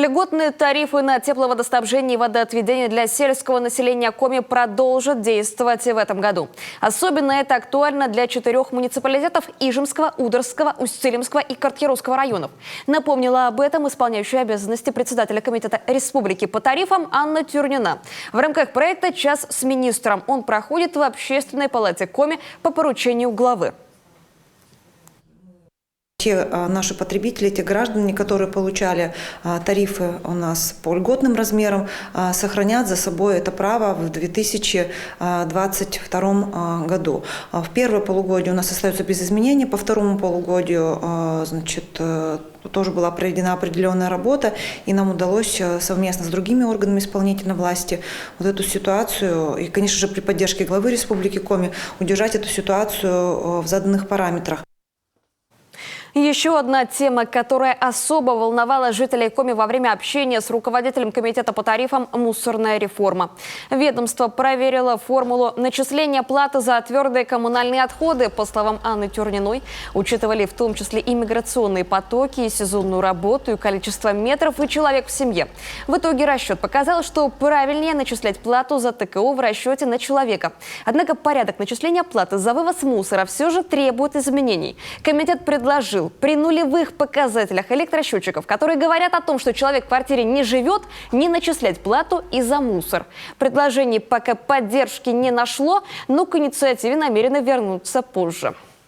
Льготные тарифы на тепловодоснабжение и водоотведение для сельского населения Коми продолжат действовать и в этом году. Особенно это актуально для 4 муниципалитетов Ижемского, Удорского, Усть-Илимского и Карткировского районов. Напомнила об этом исполняющая обязанности председателя Комитета Республики по тарифам Анна Тюрнина. В рамках проекта «Час с министром» он проходит в Общественной палате Коми по поручению главы. Те наши потребители, те граждане, которые получали тарифы у нас по льготным размерам, сохранят за собой это право в 2022 году. В первое полугодие у нас остается без изменений, по второму полугодию, тоже была проведена определенная работа, и нам удалось совместно с другими органами исполнительной власти вот эту ситуацию, и, конечно же, при поддержке главы Республики Коми, удержать эту ситуацию в заданных параметрах. Еще одна тема, которая особо волновала жителей Коми во время общения с руководителем комитета по тарифам – мусорная реформа. Ведомство проверило формулу начисления платы за твердые коммунальные отходы. По словам Анны Тюрниной, учитывали в том числе и миграционные потоки, и сезонную работу, и количество метров, и человек в семье. В итоге расчет показал, что правильнее начислять плату за ТКО в расчете на человека. Однако порядок начисления платы за вывоз мусора все же требует изменений. Комитет предложил при нулевых показателях электросчетчиков, которые говорят о том, что человек в квартире не живет, не начислять плату и за мусор. Предложение пока поддержки не нашло, но к инициативе намерены вернуться позже.